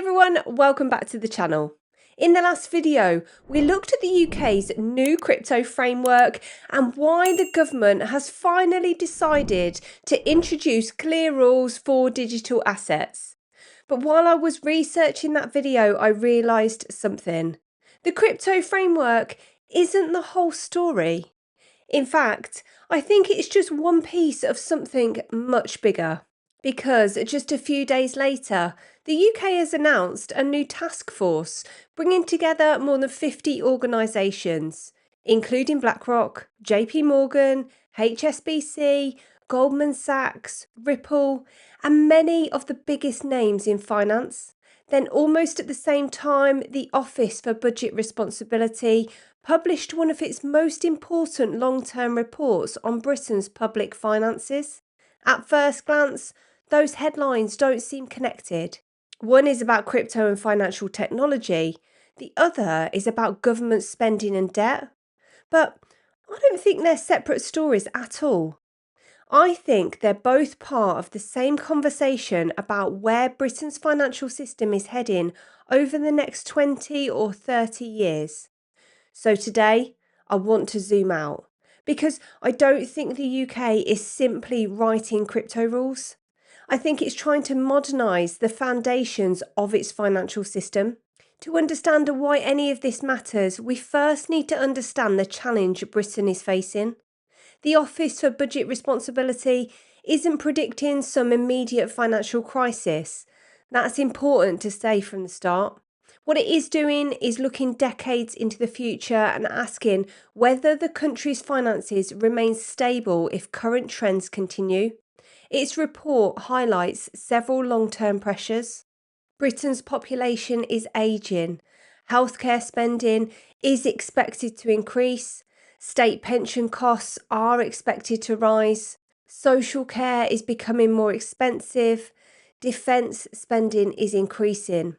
everyone, welcome back to the channel. In the last video, we looked at the UK's new crypto framework and why the government has finally decided to introduce clear rules for digital assets. But while I was researching that video, I realised something. The crypto framework isn't the whole story. In fact, I think it's just one piece of something much bigger. Because just a few days later, the UK has announced a new task force bringing together more than 50 organisations, including BlackRock, JPMorgan, HSBC, Goldman Sachs, Ripple, and many of the biggest names in finance. Then, almost at the same time, the Office for Budget Responsibility published one of its most important long-term reports on Britain's public finances. At first glance, those headlines don't seem connected. One is about crypto and financial technology. The other is about government spending and debt. But I don't think they're separate stories at all. I think they're both part of the same conversation about where Britain's financial system is heading over the next 20 or 30 years. So today, I want to zoom out because I don't think the UK is simply writing crypto rules. I think it's trying to modernise the foundations of its financial system. To understand why any of this matters, we first need to understand the challenge Britain is facing. The Office for Budget Responsibility isn't predicting some immediate financial crisis. That's important to say from the start. What it is doing is looking decades into the future and asking whether the country's finances remain stable if current trends continue. Its report highlights several long-term pressures. Britain's population is ageing. Healthcare spending is expected to increase. State pension costs are expected to rise. Social care is becoming more expensive. Defence spending is increasing.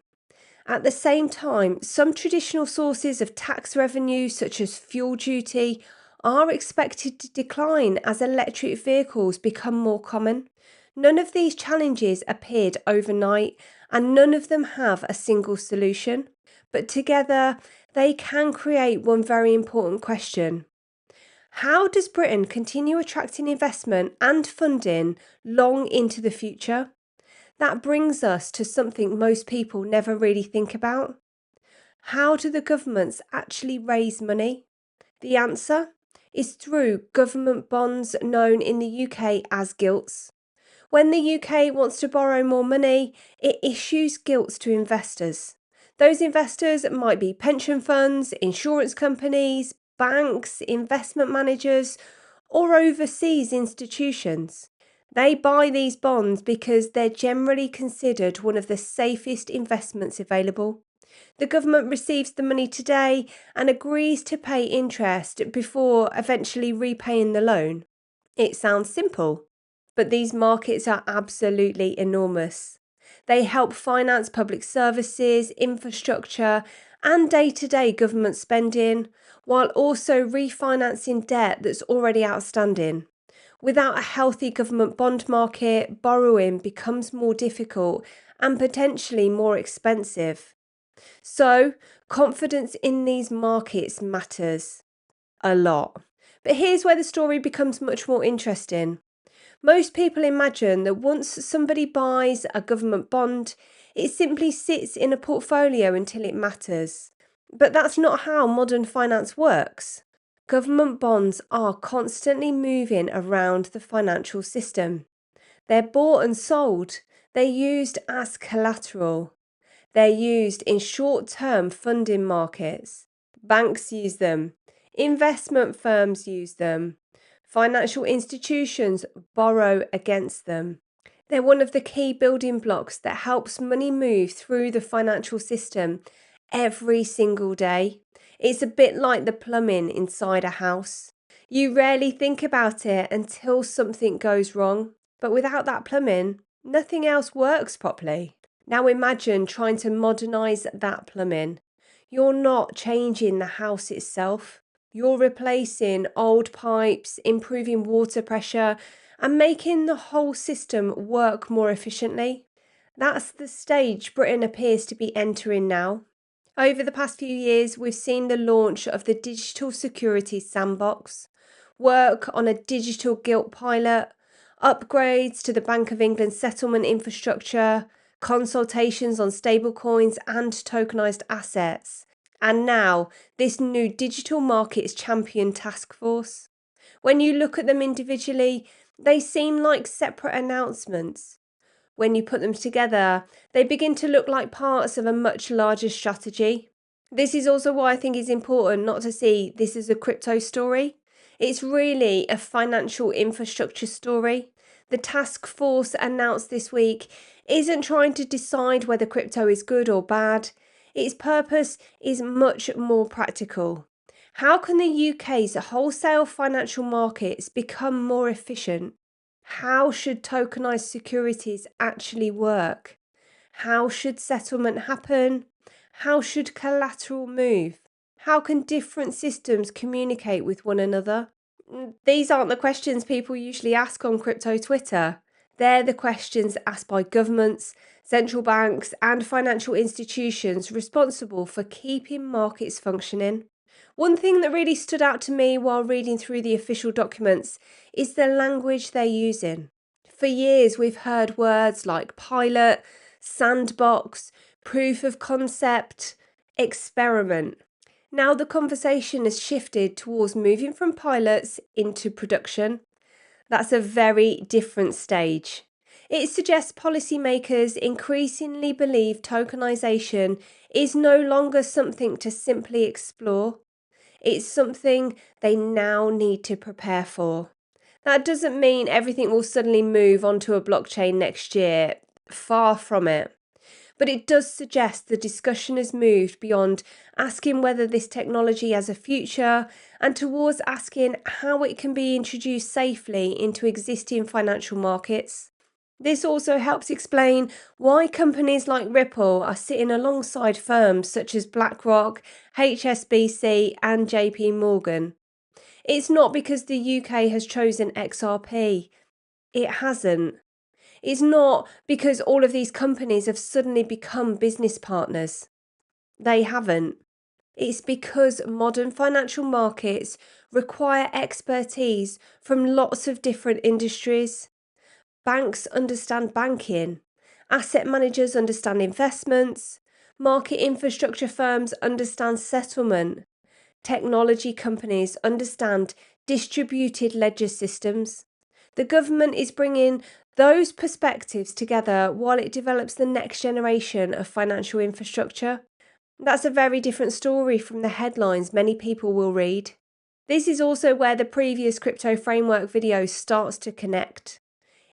At the same time, some traditional sources of tax revenue, such as fuel duty, are expected to decline as electric vehicles become more common. None of these challenges appeared overnight, and none of them have a single solution. But together, they can create one very important question. How does Britain continue attracting investment and funding long into the future? That brings us to something most people never really think about. How do the governments actually raise money? The answer is through government bonds known in the UK as gilts. When the UK wants to borrow more money, it issues gilts to investors. Those investors might be pension funds, insurance companies, banks, investment managers, or overseas institutions. They buy these bonds because they're generally considered one of the safest investments available. The government receives the money today and agrees to pay interest before eventually repaying the loan. It sounds simple, but these markets are absolutely enormous. They help finance public services, infrastructure, and day-to-day government spending, while also refinancing debt that's already outstanding. Without a healthy government bond market, borrowing becomes more difficult and potentially more expensive. So, confidence in these markets matters a lot. But here's where the story becomes much more interesting. Most people imagine that once somebody buys a government bond, it simply sits in a portfolio until it matters. But that's not how modern finance works. Government bonds are constantly moving around the financial system. They're bought and sold. They're used as collateral. They're used in short-term funding markets. Banks use them. Investment firms use them. Financial institutions borrow against them. They're one of the key building blocks that helps money move through the financial system every single day. It's a bit like the plumbing inside a house. You rarely think about it until something goes wrong. But without that plumbing, nothing else works properly. Now imagine trying to modernise that plumbing. You're not changing the house itself. You're replacing old pipes, improving water pressure, and making the whole system work more efficiently. That's the stage Britain appears to be entering now. Over the past few years, we've seen the launch of the Digital Securities Sandbox, work on a digital gilt pilot, upgrades to the Bank of England settlement infrastructure, consultations on stablecoins and tokenised assets, and now this new digital markets champion taskforce. When you look at them individually, they seem like separate announcements. When you put them together, they begin to look like parts of a much larger strategy. This is also why I think it's important not to see this as a crypto story. It's really a financial infrastructure story. The task force announced this week isn't trying to decide whether crypto is good or bad. Its purpose is much more practical. How can the UK's wholesale financial markets become more efficient? How should tokenised securities actually work? How should settlement happen? How should collateral move? How can different systems communicate with one another? These aren't the questions people usually ask on crypto Twitter. They're the questions asked by governments, central banks, and financial institutions responsible for keeping markets functioning. One thing that really stood out to me while reading through the official documents is the language they're using. For years, we've heard words like pilot, sandbox, proof of concept, experiment. Now the conversation has shifted towards moving from pilots into production. That's a very different stage. It suggests policymakers increasingly believe tokenisation is no longer something to simply explore. It's something they now need to prepare for. That doesn't mean everything will suddenly move onto a blockchain next year. Far from it. But it does suggest the discussion has moved beyond asking whether this technology has a future and towards asking how it can be introduced safely into existing financial markets. This also helps explain why companies like Ripple are sitting alongside firms such as BlackRock, HSBC, and JPMorgan. It's not because the UK has chosen XRP. It hasn't. It's not because all of these companies have suddenly become business partners. They haven't. It's because modern financial markets require expertise from lots of different industries. Banks understand banking. Asset managers understand investments. Market infrastructure firms understand settlement. Technology companies understand distributed ledger systems. The government is bringing those perspectives together while it develops the next generation of financial infrastructure. That's a very different story from the headlines many people will read. This is also where the previous crypto framework video starts to connect.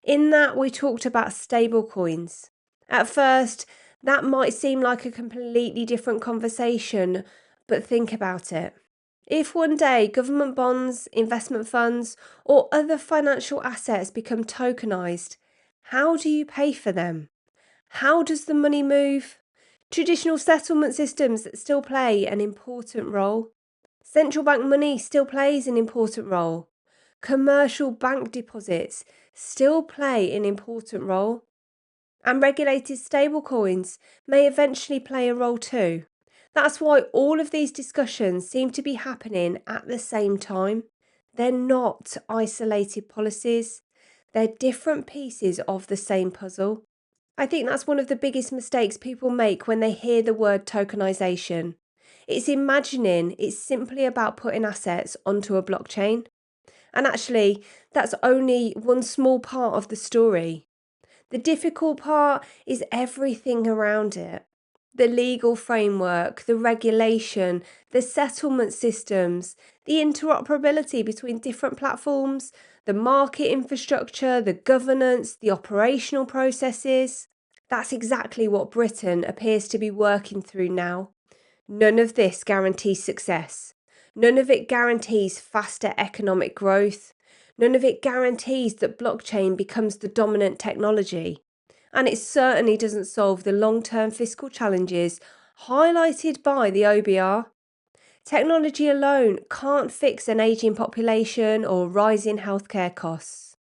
In that, we talked about stablecoins. At first, that might seem like a completely different conversation, but think about it. If one day government bonds, investment funds, or other financial assets become tokenised, how do you pay for them? How does the money move? Traditional settlement systems still play an important role. Central bank money still plays an important role. Commercial bank deposits still play an important role. And regulated stablecoins may eventually play a role too. That's why all of these discussions seem to be happening at the same time. They're not isolated policies. They're different pieces of the same puzzle. I think that's one of the biggest mistakes people make when they hear the word tokenisation. It's imagining it's simply about putting assets onto a blockchain. And actually, that's only one small part of the story. The difficult part is everything around it. The legal framework, the regulation, the settlement systems, the interoperability between different platforms, the market infrastructure, the governance, the operational processes. That's exactly what Britain appears to be working through now. None of this guarantees success. None of it guarantees faster economic growth. None of it guarantees that blockchain becomes the dominant technology. And it certainly doesn't solve the long-term fiscal challenges highlighted by the OBR. Technology alone can't fix an ageing population or rising healthcare costs.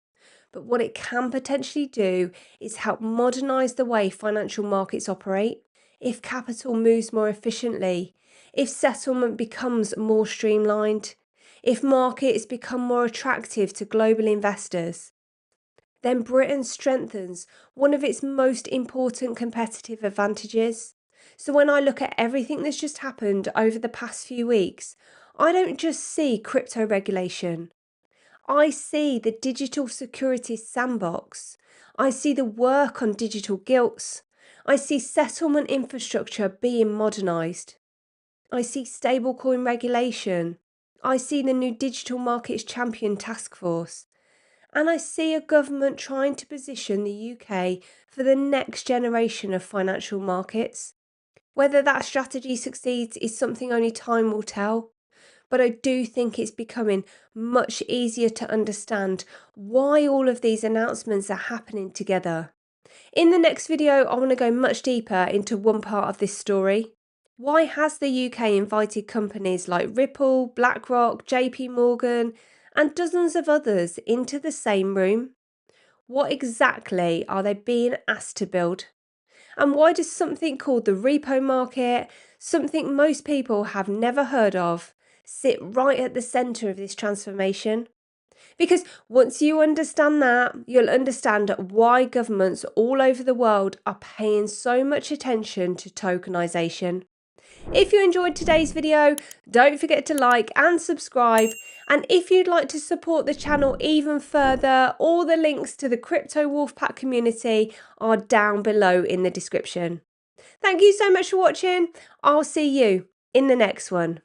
But what it can potentially do is help modernise the way financial markets operate. If capital moves more efficiently, if settlement becomes more streamlined, if markets become more attractive to global investors, then Britain strengthens one of its most important competitive advantages. So when I look at everything that's just happened over the past few weeks, I don't just see crypto regulation. I see the Digital Securities Sandbox. I see the work on digital gilts. I see settlement infrastructure being modernised. I see stablecoin regulation. I see the new Digital Markets Champion taskforce. And I see a government trying to position the UK for the next generation of financial markets. Whether that strategy succeeds is something only time will tell. But I do think it's becoming much easier to understand why all of these announcements are happening together. In the next video, I want to go much deeper into one part of this story. Why has the UK invited companies like Ripple, BlackRock, JPMorgan, and dozens of others into the same room? What exactly are they being asked to build? And why does something called the repo market, something most people have never heard of, sit right at the centre of this transformation? Because once you understand that, you'll understand why governments all over the world are paying so much attention to tokenisation. If you enjoyed today's video, don't forget to like and subscribe. And if you'd like to support the channel even further, all the links to the Crypto Wolfpack community are down below in the description. Thank you so much for watching. I'll see you in the next one.